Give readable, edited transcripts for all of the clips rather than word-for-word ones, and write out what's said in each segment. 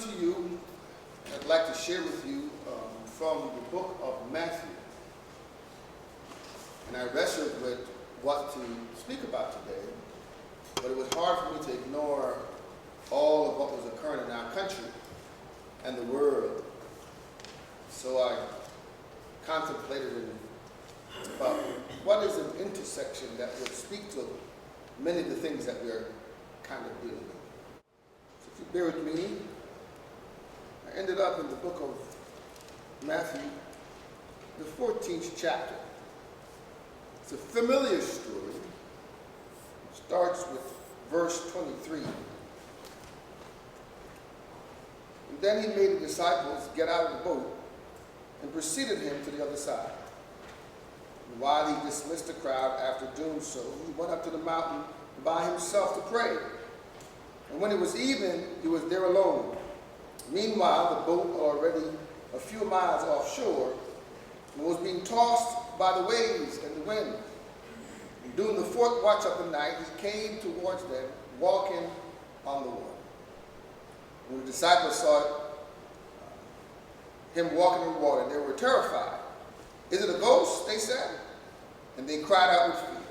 to you, I'd like to share with you from the book of Matthew. And I wrestled with what to speak about today, but it was hard for me to ignore all of what was occurring in our country and the world. So I contemplated about what is an intersection that would speak to many of the things that we're kind of dealing with. So if you bear with me, I ended up in the book of Matthew, the 14th chapter. It's a familiar story. It starts with verse 23. And then he made the disciples get out of the boat and preceded him to the other side. And while he dismissed the crowd after doing so, he went up to the mountain by himself to pray. And when it was even, he was there alone. Meanwhile, the boat, already a few miles offshore, was being tossed by the waves and the wind. And during the fourth watch of the night, he came towards them, walking on the water. When the disciples saw him walking in the water, they were terrified. "Is it a ghost?" they said. And they cried out with fear.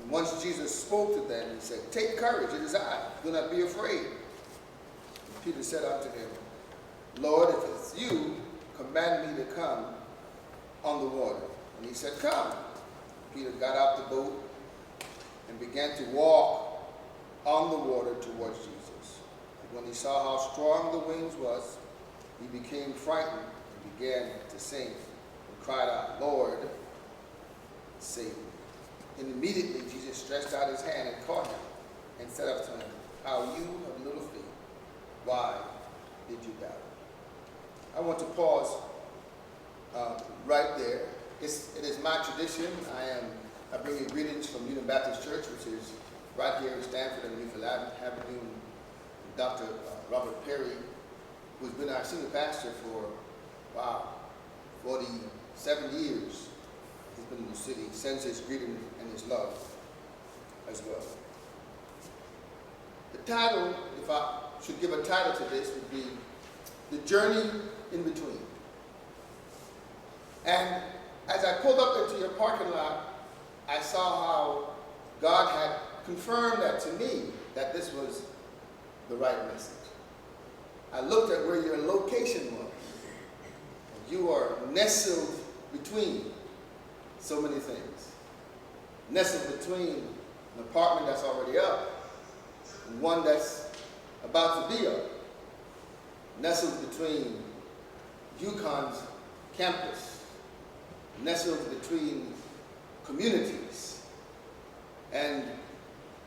And once Jesus spoke to them, he said, "Take courage, it is I. Do not be afraid." And Peter said unto him, "Lord, if it's you, command me to come on the water." And he said, "Come." Peter got out the boat and began to walk on the water towards Jesus. And when he saw how strong the winds was, he became frightened and began to sink and cried out, "Lord, save me." And immediately Jesus stretched out his hand and caught him and said unto him, "How you have little faith, why did you doubt?" I want to pause right there. It is my tradition. I bring you greetings from Union Baptist Church, which is right here in Stanford and Newfield Avenue. Dr. Robert Perry, who's been our senior pastor for, 47 years. He's been in the city, sends his greeting and his love as well. The title, if I should give a title to this, would be "The Journey in Between." And as I pulled up into your parking lot, I saw how God had confirmed that to me, that this was the right message. I looked at where your location was. You are nestled between so many things. Nestled between an apartment that's already up and one that's about to be up. Nestled between UConn's campus. Nestled between communities. And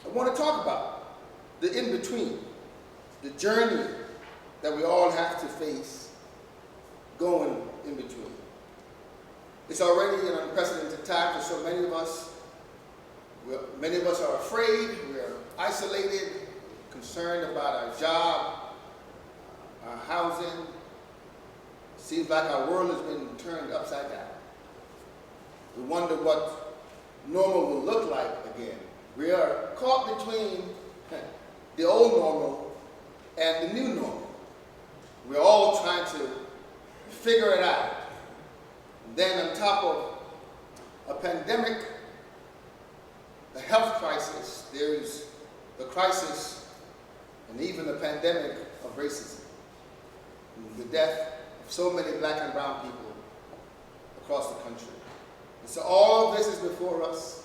I want to talk about the in-between, the journey that we all have to face going in between. It's already an unprecedented time for so many of us. Many of us are afraid, we're isolated, concerned about our job, our housing. It seems like our world has been turned upside down. We wonder what normal will look like again. We are caught between the old normal and the new normal. We're all trying to figure it out. And then on top of a pandemic, the health crisis, there's the crisis and even the pandemic of racism. And the death of so many black and brown people across the country. And so all of this is before us.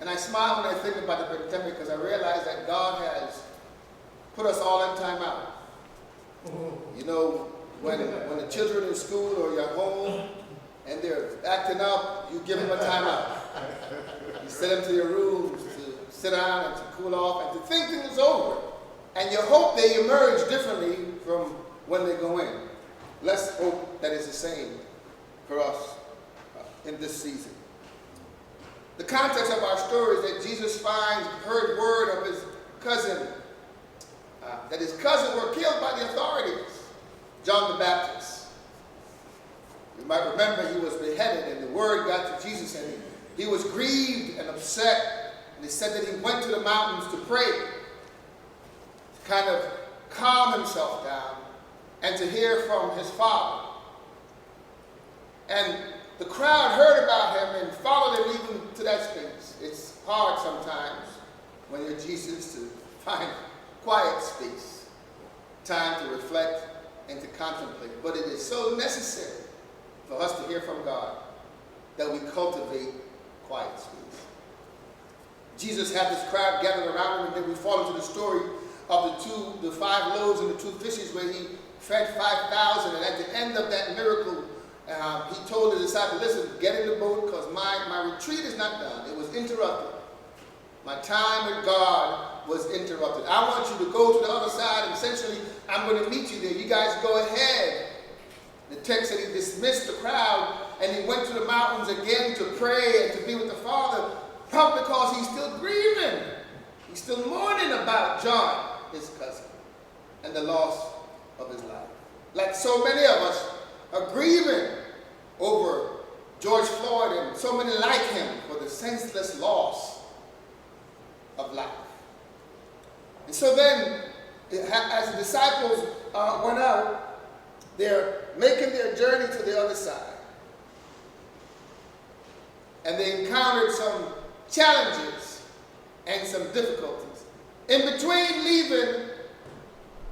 And I smile when I think about the pandemic because I realize that God has put us all in time out. You know, when the children are in school or you're home and they're acting up, you give them a time out. You send them to your rooms to sit down and to cool off and to think things over. And you hope they emerge differently from when they go in. Let's hope that it's the same for us in this season. The context of our story is that Jesus heard word of his cousin, that his cousin were killed by the authorities, John the Baptist. You might remember he was beheaded and the word got to Jesus and he was grieved and upset. And he said that he went to the mountains to pray, to kind of calm himself down and to hear from his Father. And the crowd heard about him and followed him even to that space. It's hard sometimes when you're Jesus to find quiet space, time to reflect and to contemplate. But it is so necessary for us to hear from God that we cultivate quiet space. Jesus had this crowd gathered around him, and then we fall into the story of the 5 loaves and the 2 fishes where he fed 5,000. And at the end of that miracle, he told his disciples, listen, get in the boat because my retreat is not done. It was interrupted. My time with God was interrupted. I want you to go to the other side, and essentially, I'm going to meet you there. You guys go ahead. The text said he dismissed the crowd, and he went to the mountains again to pray and to be with the Father, probably because he's still grieving. He's still mourning about John, his cousin, and the loss of his life. Like so many of us are grieving over George Floyd and so many like him for the senseless loss of life. And so then, as the disciples went out, they're making their journey to the other side. And they encountered some challenges and some difficulties. In between leaving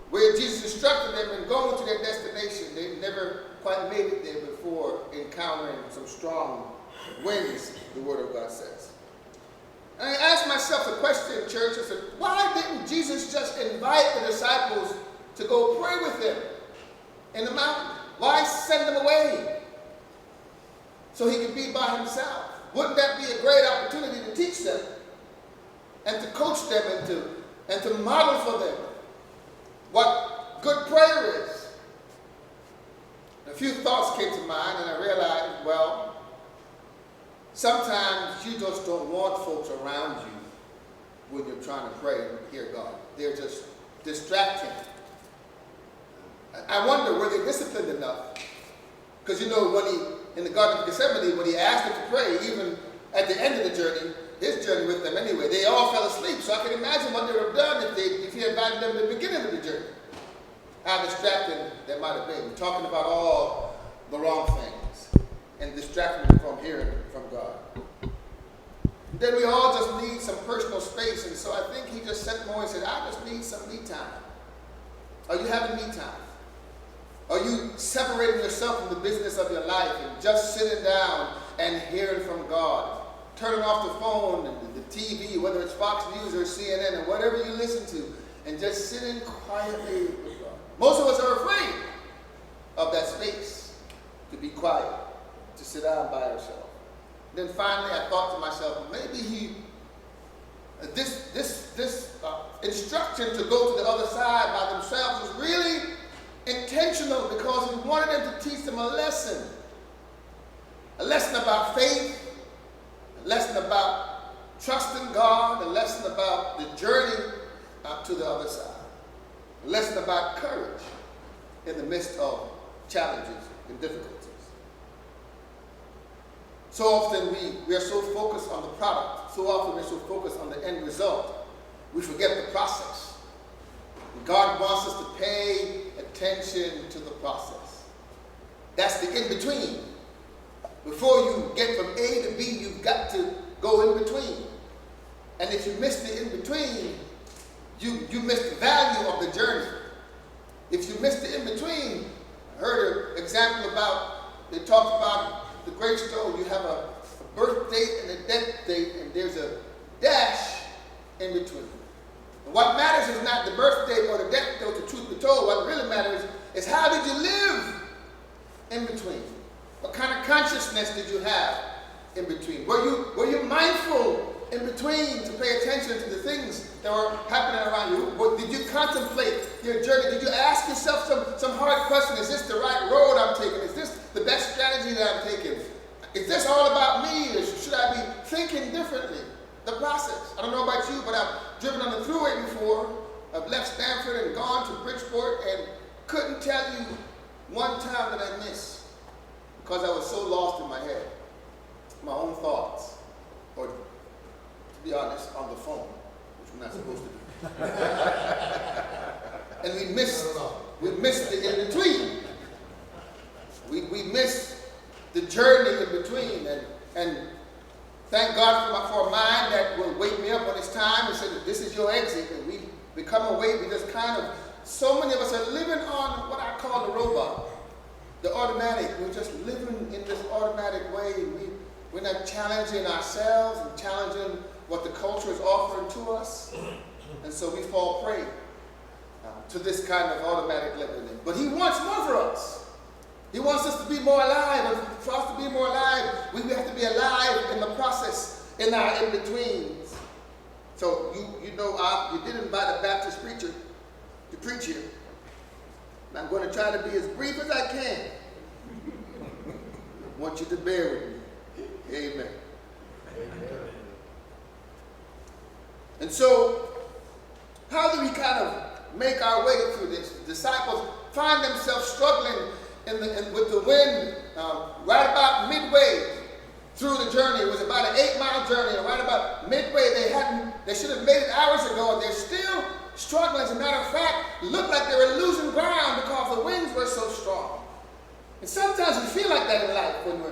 where Jesus instructed them and going to their destination, they never quite made it there before encountering some strong winds, the Word of God says. And I asked myself a question, church. I said, why didn't Jesus just invite the disciples to go pray with him in the mountain? Why send them away so he could be by himself? Wouldn't that be a great opportunity to teach them and to coach them and to model for them what good prayer is? A few thoughts came to mind, and I realized, well, sometimes you just don't want folks around you when you're trying to pray and hear God. They're just distracting. I wonder, were they disciplined enough? Because in the Garden of Gethsemane, when he asked them to pray, even at the end of the journey, his journey with them anyway, they all fell asleep. So I can imagine what they would have done if he invited them at the beginning of the journey. How distracting that might have been, talking about all the wrong things and distracting them from hearing from God. Then we all just need some personal space, and so I think he just sent more and said, I just need some me time. Are you having me time? Are you separating yourself from the business of your life and just sitting down and hearing from God? Turning off the phone and the TV, whether it's Fox News or CNN or whatever you listen to, and just sitting quietly with God. Most of us are afraid of that space, to be quiet, to sit down by ourselves. Then finally I thought to myself, maybe this instruction to go to the other side by themselves was really intentional because he wanted them to teach them a lesson about faith, a lesson about trusting God, a lesson about the journey to the other side, a lesson about courage in the midst of challenges and difficulties. So often we are so focused on the product, so often we're so focused on the end result, we forget the process. And God wants us to pay attention to the process. That's the in-between. Before you get from A to B, you've got to go in between. And if you miss the in-between, you miss the value of the journey. If you miss the in-between, I heard an example about, they talked about the gravestone. You have a birth date and a death date, and there's a dash in between. And what matters is not the birth date or the death date, the truth be told. What really matters is how did you live in between? What kind of consciousness did you have in between? Were you mindful in between to pay attention to the things that were happening around you? Did you contemplate your journey? Did you ask yourself some hard question? Is this the right road I'm taking? Is this the best strategy that I'm taking? Is this all about me, or should I be thinking differently? The process. I don't know about you, but I've driven on the thruway before. I've left Stanford and gone to Bridgeport and couldn't tell you one time that I missed because I was so lost in my head, my own thoughts, or to be honest, on the phone, which we're not supposed to do. And we miss the in-between. We miss the journey in between. And thank God for a mind that will wake me up when it's time and say that this is your exit. And we become awake. We just kind of, so many of us are living on what I call the robot, the automatic. We're just living in this automatic way. We're not challenging ourselves and challenging what the culture is offering to us. And so we fall prey to this kind of automatic living. But he wants more for us. He wants us to be more alive. And for us to be more alive, we have to be alive in the process, in our in-betweens. So you did invite a Baptist preacher to preach here. And I'm going to try to be as brief as I can. I want you to bear with me. Amen. Amen. And so, how do we kind of make our way through this? The disciples find themselves struggling with the wind right about midway through the journey. It was about an 8-mile journey, and right about midway they should have made it hours ago, and they're still struggling. As a matter of fact, it looked like they were losing ground because the winds were so strong. And sometimes we feel like that in life when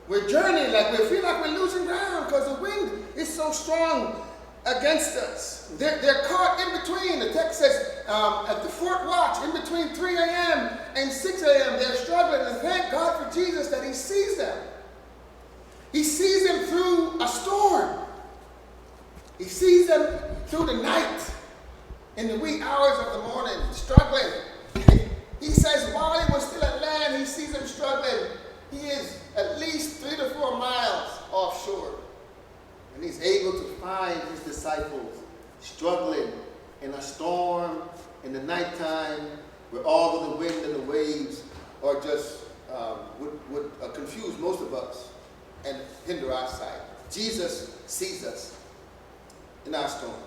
we're journeying, like we feel like we're losing ground because the wind is so strong against us. They're caught in between. The text says at the fourth watch, in between 3 a.m. and 6 a.m., they're struggling. And thank God for Jesus that he sees them. He sees them through a storm. He sees them through the night, in the wee hours of the morning, struggling. He says while he was still at land, he sees them struggling. He is at least 3 to 4 miles offshore. And he's able to find his disciples struggling in a storm in the nighttime where all of the wind and the waves are just would confuse most of us and hinder our sight. Jesus sees us in our storms.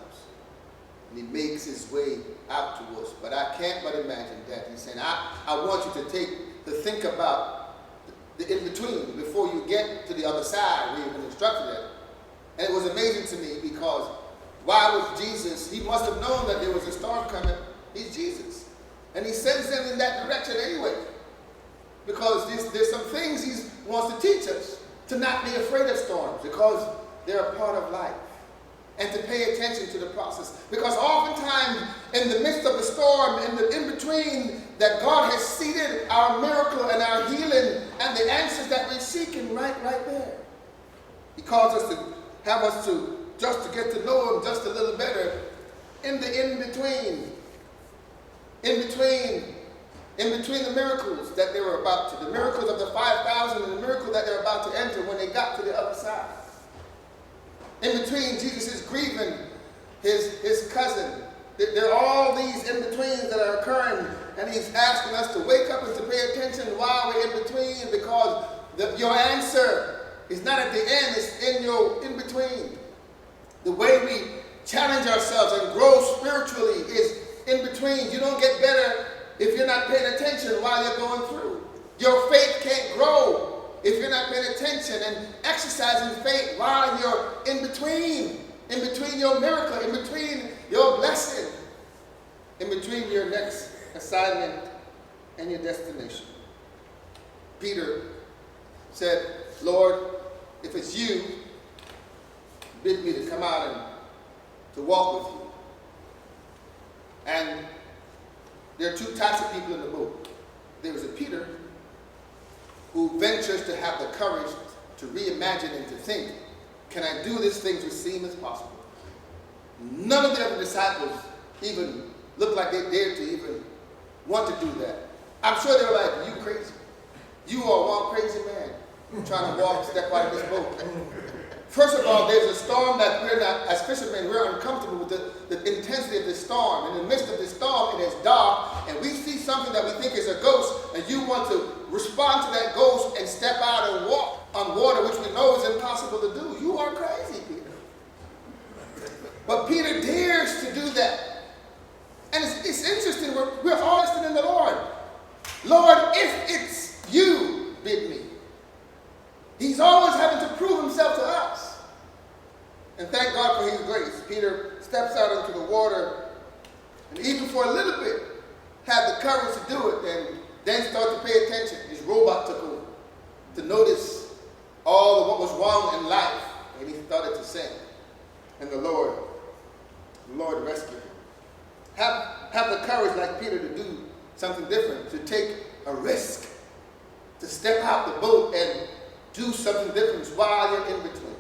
And he makes his way out to us. But I can't but imagine that. He's saying, I want you to think about the in-between before you get to the other side where you've been instructed at. And it was amazing to me because why was Jesus, he must have known that there was a storm coming. He's Jesus. And he sends them in that direction anyway. Because there's some things he wants to teach us. To not be afraid of storms because they're a part of life. And to pay attention to the process. Because oftentimes in the midst of the storm, in the in-between, that God has seated our miracle and our healing and the answers that we're seeking right there. He calls us to have us to just to get to know him just a little better in the in-between. In between the miracles that they were about to, the miracles of the 5,000 and the miracle that they're about to enter when they got to the other side. In between, Jesus is grieving his cousin. There are all these in-betweens that are occurring, and he's asking us to wake up and to pay attention while we're in between because your answer is not at the end, it's in your in-between. The way we challenge ourselves and grow spiritually is in between. You don't get better if you're not paying attention while you're going through. Your faith can't grow if you're not paying attention and exercising faith while you're in between your miracle, in between your blessing, in between your next assignment and your destination. Peter said, Lord, if it's you, bid me to come out and to walk with you. And there are two types of people in the boat. There was a Peter who ventures to have the courage to reimagine and to think, can I do these things which seem as possible? None of the other disciples even looked like they dared to even want to do that. I'm sure they were like, you crazy. You are one crazy man trying to step out of this boat. First of all, there's a storm that we're not, as fishermen, we're uncomfortable with the intensity of the storm. In the midst of the storm, it is dark, and we see something that we think is a ghost, and you want to respond to that ghost and step out and walk on water, which we know is impossible to do. You are crazy, Peter. But Peter dares to do that. And it's interesting, we're all listening in the Lord. Lord, if it's you, bid me. He's always having to prove himself to us. And thank God for his grace. Peter steps out into the water, and even for a little bit, courage to do it, and then start to pay attention. His robot took over to notice all of what was wrong in life, and he started to sin. And the Lord rescued him. Have the courage, like Peter, to do something different, to take a risk, to step out the boat and do something different while you're in between.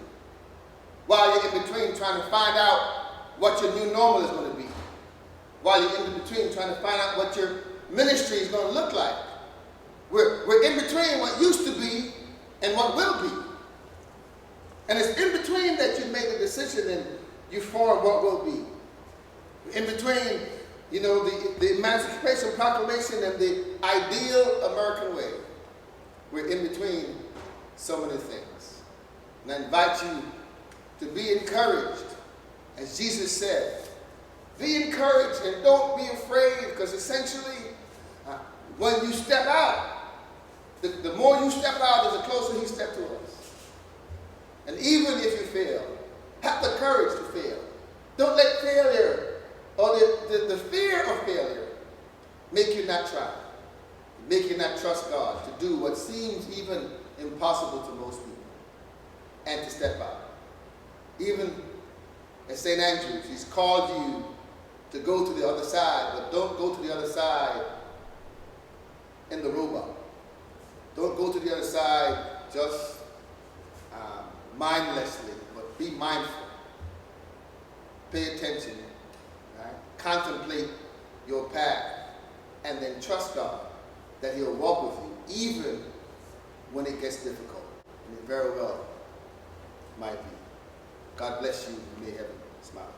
While you're in between trying to find out what your new normal is going to be. While you're in between trying to find out what your ministry is going to look like. We're in between what used to be and what will be. And it's in between that you make a decision and you form what will be. In between, the Emancipation Proclamation and the ideal American way. We're in between so many things. And I invite you to be encouraged. As Jesus said, be encouraged and don't be afraid, because essentially, when you step out, the more you step out, the closer he steps to us. And even if you fail, have the courage to fail. Don't let failure or the fear of failure make you not try. Make you not trust God to do what seems even impossible to most people. And to step out. Even at St. Andrews, he's called you to go to the other side, but don't go to the other side in the robot. Don't go to the other side just mindlessly, but be mindful. Pay attention. Right? Contemplate your path, and then trust God that he'll walk with you, even when it gets difficult. And it very well might be. God bless you. May heaven smile.